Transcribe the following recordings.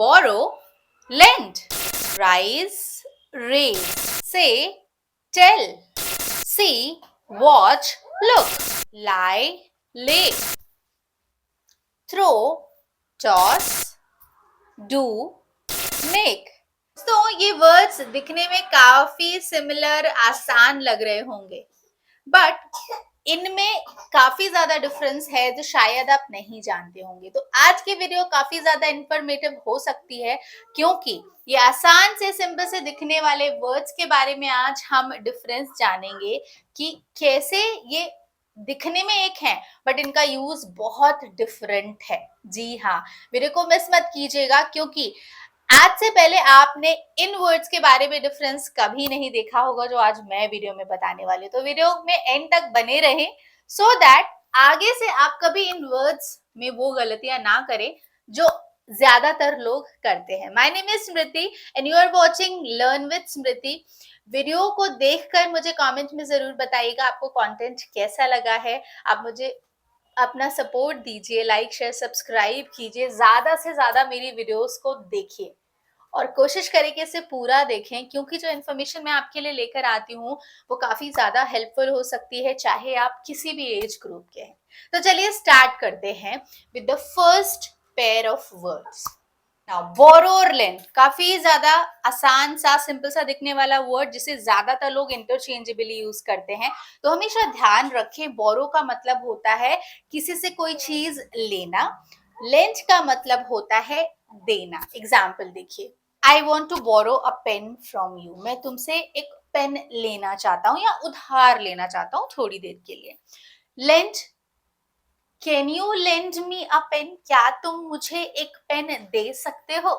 borrow, lend, rise, raise, say, tell, see, watch, look, lie, lay, throw, toss, do, make. तो ये words दिखने में काफी similar, आसान लग रहे होंगे, बट इनमें काफी ज्यादा डिफरेंस है जो शायद आप नहीं जानते होंगे। तो आज की वीडियो काफी ज्यादा इंफॉर्मेटिव हो सकती है, क्योंकि ये आसान से सिंपल से दिखने वाले वर्ड्स के बारे में आज हम डिफरेंस जानेंगे कि कैसे ये दिखने में एक है बट इनका यूज बहुत डिफरेंट है। जी हाँ, वीडियो को मिस मत कीजिएगा, क्योंकि आज से पहले आपने इन वर्ड्स के बारे में डिफरेंस कभी नहीं देखा होगा जो आज मैं वीडियो में बताने वाली हूँ। तो वीडियो में एंड तक बने रहें सो दैट आगे से आप कभी इन वर्ड्स में वो गलतियां ना करें जो ज्यादातर लोग करते हैं। My name is Smriti and you are watching learn with Smriti. Video को देखकर मुझे कमेंट में जरूर बताइएगा आपको कंटेंट कैसा लगा है। आप मुझे अपना सपोर्ट दीजिए, लाइक शेयर सब्सक्राइब कीजिए, ज्यादा से ज्यादा मेरी वीडियोस को देखिए और कोशिश करें कि इसे पूरा देखें, क्योंकि जो इन्फॉर्मेशन मैं आपके लिए लेकर आती हूँ वो काफी ज्यादा हेल्पफुल हो सकती है, चाहे आप किसी भी एज ग्रुप के हैं। तो चलिए स्टार्ट करते हैं with the first pair of words. Now borrow और लेंड, काफी ज्यादा आसान सा सिंपल सा दिखने वाला वर्ड जिसे ज्यादातर लोग इंटरचेंजेबली यूज करते हैं। तो हमेशा ध्यान रखें, बोरो का मतलब होता है किसी से कोई चीज लेना, लेंड का मतलब होता है देना। एग्जाम्पल देखिए, I want to borrow a pen from you, मैं तुमसे एक पेन लेना चाहता हूँ या उधार लेना चाहता हूँ थोड़ी देर के लिए। Lend, can you lend me a pen, क्या तुम मुझे एक पेन दे सकते हो।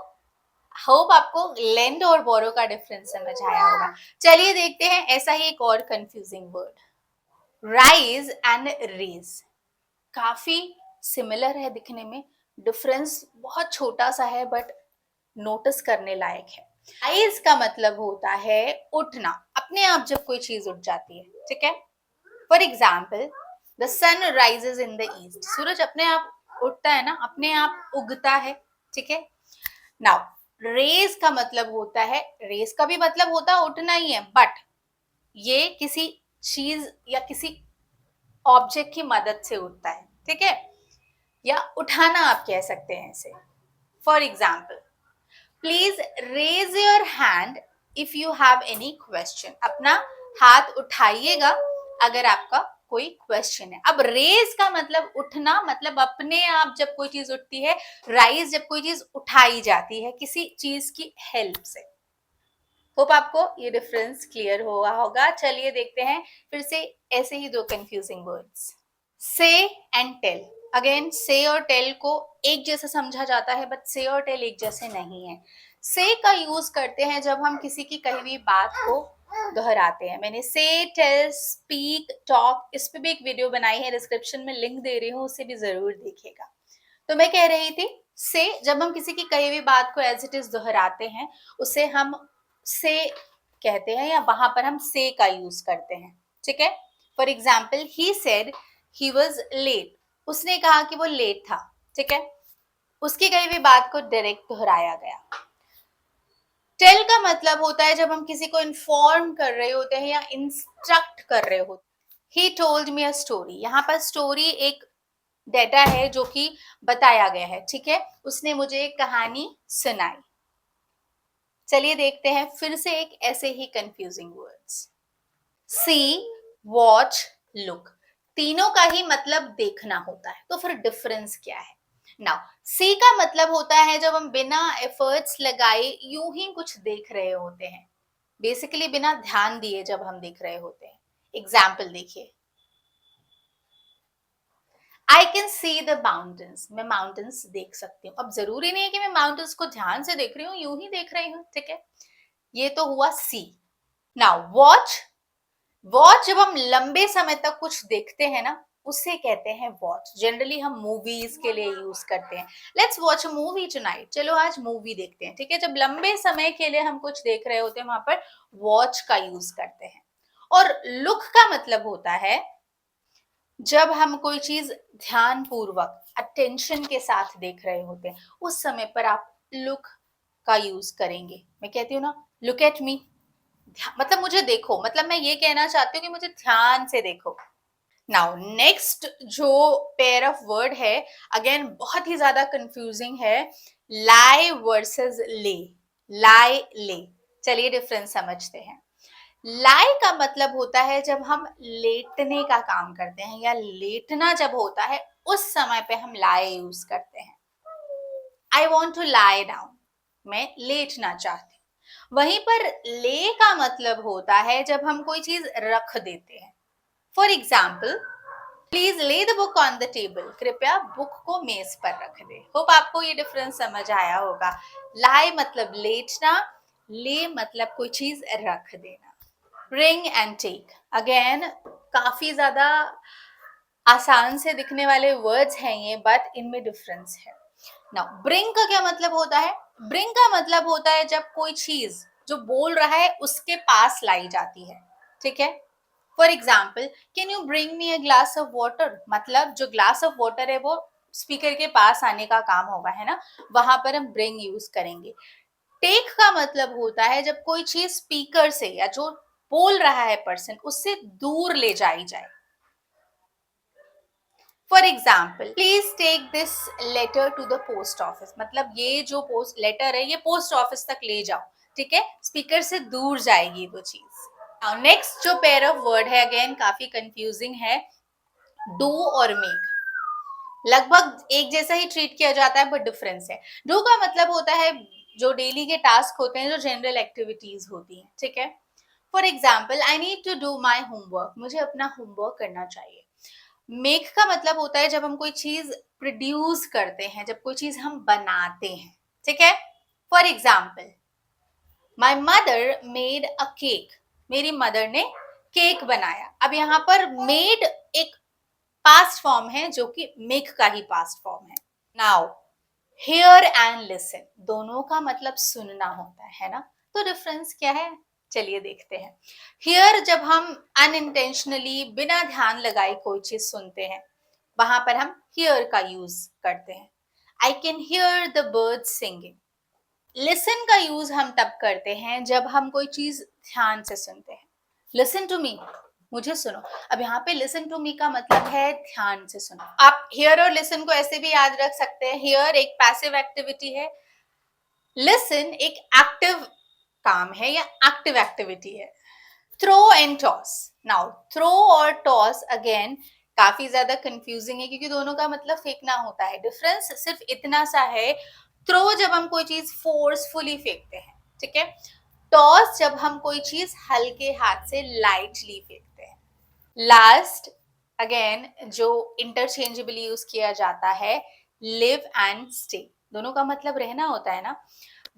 होप आपको लेंड और बोरो का डिफरेंस समझ आया होगा। चलिए देखते हैं ऐसा ही एक और confusing word, rise and raise. काफी सिमिलर है दिखने में, डिफरेंस बहुत छोटा सा है बट नोटिस करने लायक है। राइज का मतलब होता है उठना, अपने आप जब कोई चीज उठ जाती है, ठीक है। For example, the sun rises in the east, सूरज अपने आप उठता है ना, अपने आप उगता है, ठीक है। नाउ रेज का मतलब होता है, रेज का भी मतलब होता है उठना ही है, बट ये किसी चीज या किसी ऑब्जेक्ट की मदद से उठता है, ठीक है, या उठाना आप कह सकते हैं इसे। For example, please raise your hand if you have any question, अपना हाथ उठाइएगा अगर आपका कोई क्वेश्चन है। अब रेज का मतलब उठना, मतलब अपने आप जब कोई चीज उठती है, राइज जब कोई चीज उठाई जाती है किसी चीज की हेल्प से। होप आपको ये डिफरेंस क्लियर हुआ होगा। चलिए देखते हैं फिर से ऐसे ही दो कंफ्यूजिंग वर्ड्स, से एंड टेल। अगेन से और टेल को एक जैसा समझा जाता है, बट से और टेल एक जैसे नहीं है। से का यूज करते हैं जब हम किसी की कही हुई बात को दोहराते हैं। मैंने से, टेल, स्पीक, टॉक, इस पे भी एक वीडियो बनाई है, डिस्क्रिप्शन में लिंक दे रही हूँ, उसे भी जरूर देखिएगा। तो मैं कह रही थी, से जब हम किसी की कही हुई बात को एज इट इज दोहराते हैं उसे हम से कहते हैं, या वहां पर हम से का यूज करते हैं, ठीक है। For example, he said he was late, उसने कहा कि वो लेट था, ठीक है। उसकी कही हुई बात को डायरेक्ट दोहराया गया। टेल का मतलब होता है जब हम किसी को इन्फॉर्म कर रहे होते हैं या इंस्ट्रक्ट कर रहे होते हैं। He told me a story, यहाँ पर स्टोरी एक डेटा है जो कि बताया गया है, ठीक है, उसने मुझे एक कहानी सुनाई। चलिए देखते हैं फिर से एक ऐसे ही कंफ्यूजिंग वर्ड्स, सी, वॉच, लुक। तीनों का ही मतलब देखना होता है, तो फिर डिफरेंस क्या है। नाउ सी का मतलब होता है जब हम बिना एफर्ट्स लगाए यूं ही कुछ देख रहे होते हैं, बेसिकली बिना ध्यान दिए जब हम देख रहे होते हैं। एग्जाम्पल देखिए, I can see the mountains, मैं माउंटेन्स देख सकती हूँ। अब जरूरी नहीं है कि मैं माउंटेन्स को ध्यान से देख रही हूँ, यूं ही देख रही हूँ, ठीक है। ये तो हुआ सी। नाउ वॉच, वॉच जब हम लंबे समय तक कुछ देखते हैं ना, उसे कहते हैं वॉच। जनरली हम मूवीज के लिए यूज करते हैं, let's watch a movie tonight, चलो आज मूवी देखते हैं, ठीक है। जब लंबे समय के लिए हम कुछ देख रहे होते हैं वहां पर वॉच का यूज करते हैं। और लुक का मतलब होता है जब हम कोई चीज ध्यान पूर्वक अटेंशन के साथ देख रहे होते हैं, उस समय पर आप लुक का यूज करेंगे। मैं कहती हूँ ना, लुक एट मी, मतलब मुझे देखो, मतलब मैं ये कहना चाहती हूँ कि मुझे ध्यान से देखो। नाउ नेक्स्ट जो पेयर ऑफ वर्ड है, अगेन बहुत ही ज्यादा कंफ्यूजिंग है, लाई वर्सेस ले। लाई ले, चलिए डिफरेंस समझते हैं। लाई का मतलब होता है जब हम लेटने का काम करते हैं, या लेटना जब होता है उस समय पे हम लाई यूज करते हैं। I want to lie down, मैं लेटना चाहती हूँ। वहीं पर ले का मतलब होता है जब हम कोई चीज रख देते हैं। फॉर एग्जाम्पल, प्लीज ले the book on the table, कृपया बुक को मेज पर रख दे। होप आपको ये डिफरेंस समझ आया होगा। लाई मतलब लेटना, ले मतलब कोई चीज रख देना। ब्रिंग एंड टेक, अगेन काफी ज्यादा आसान से दिखने वाले वर्ड्स हैं ये, बट इनमें डिफरेंस है। नाउ ब्रिंग का क्या मतलब होता है? ब्रिंग का मतलब होता है जब कोई चीज जो बोल रहा है उसके पास लाई जाती है, ठीक है। For example, can you bring me a glass of water, मतलब जो ग्लास ऑफ वाटर है वो स्पीकर के पास आने का काम होगा, है ना, वहां पर हम ब्रिंग यूज करेंगे। टेक का मतलब होता है जब कोई चीज स्पीकर से, या जो बोल रहा है पर्सन, उससे दूर ले जाई जाए। For example, please take this letter to the post office, मतलब ये जो पोस्ट लेटर है ये पोस्ट ऑफिस तक ले जाओ, ठीक है, स्पीकर से दूर जाएगी वो चीज। नेक्स्ट जो पेयर ऑफ वर्ड है, अगेन काफी कंफ्यूजिंग है, डू और मेक। लगभग एक जैसा ही ट्रीट किया जाता है, बट डिफरेंस है। डू का मतलब होता है जो डेली के टास्क होते हैं, जो जनरल एक्टिविटीज होती हैं, ठीक है। For example, I need to do my homework, मुझे अपना होमवर्क करना चाहिए। मेक का मतलब होता है जब हम कोई चीज प्रोड्यूस करते हैं, जब कोई चीज हम बनाते हैं, ठीक है। For example, my mother made a cake, मेरी मदर ने केक बनाया। अब यहाँ पर मेड एक पास्ट फॉर्म है जो कि मेक का ही पास्ट फॉर्म है। नाउ हियर एंड लिसन, दोनों का मतलब सुनना होता है ना, तो डिफरेंस क्या है, चलिए देखते हैं। हियर जब हम अनइंटेंशनली, बिना ध्यान लगाए कोई चीज सुनते हैं, वहां पर हम हियर का यूज करते हैं। I can hear the bird singing. Listen का यूज हम तब करते हैं जब हम कोई चीज ध्यान से सुनते हैं। लिसन टू मी, मुझे सुनो। अब यहाँ पे लिसन टू मी का मतलब है ध्यान से सुनो। आप हियर और लिसन को ऐसे भी याद रख सकते हैं। हियर एक पैसिव एक्टिविटी है, लिसन एक एक्टिव काम है या एक्टिव एक्टिविटी है। Throw and toss, now throw और टॉस अगेन काफी ज्यादा कंफ्यूजिंग है, क्योंकि दोनों का मतलब फेंकना होता है। डिफरेंस सिर्फ इतना सा है, थ्रो जब हम कोई चीज फोर्सफुली फेंकते हैं, ठीक है। टॉस जब हम कोई चीज हल्के हाथ से लाइटली फेंकते हैं। लास्ट अगेन जो इंटरचेंजेबली यूज किया जाता है, लिव एंड स्टे, दोनों का मतलब रहना होता है ना,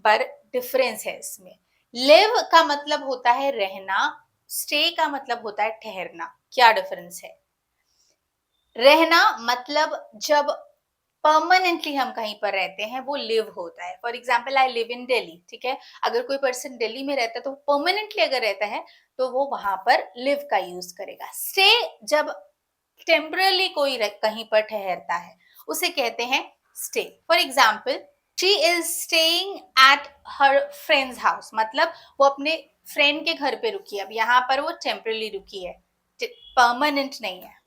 पर डिफरेंस है इसमें। लिव का मतलब होता है रहना, स्टे का मतलब होता है ठहरना। क्या डिफरेंस है? रहना मतलब जब परमानेंटली हम कहीं पर रहते हैं वो लिव होता है। For example, I live in Delhi, ठीक है। अगर कोई पर्सन दिल्ली में रहता है तो परमानेंटली अगर रहता है तो वो वहां पर लिव का यूज करेगा। स्टे जब टेम्परली कोई कहीं पर ठहरता है उसे कहते हैं stay. For example, she is staying at her friends house, मतलब वो अपने फ्रेंड के घर पे रुकी है। अब यहाँ पर वो टेम्परली रुकी है, परमानेंट नहीं है।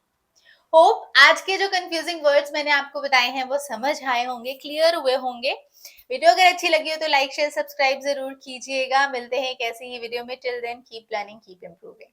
होप आज के जो कंफ्यूजिंग वर्ड्स मैंने आपको बताए हैं वो समझ आए होंगे, क्लियर हुए होंगे। वीडियो अगर अच्छी लगी हो तो लाइक शेयर सब्सक्राइब जरूर कीजिएगा। मिलते हैं एक ऐसी ही वीडियो में। Till then keep learning, keep improving.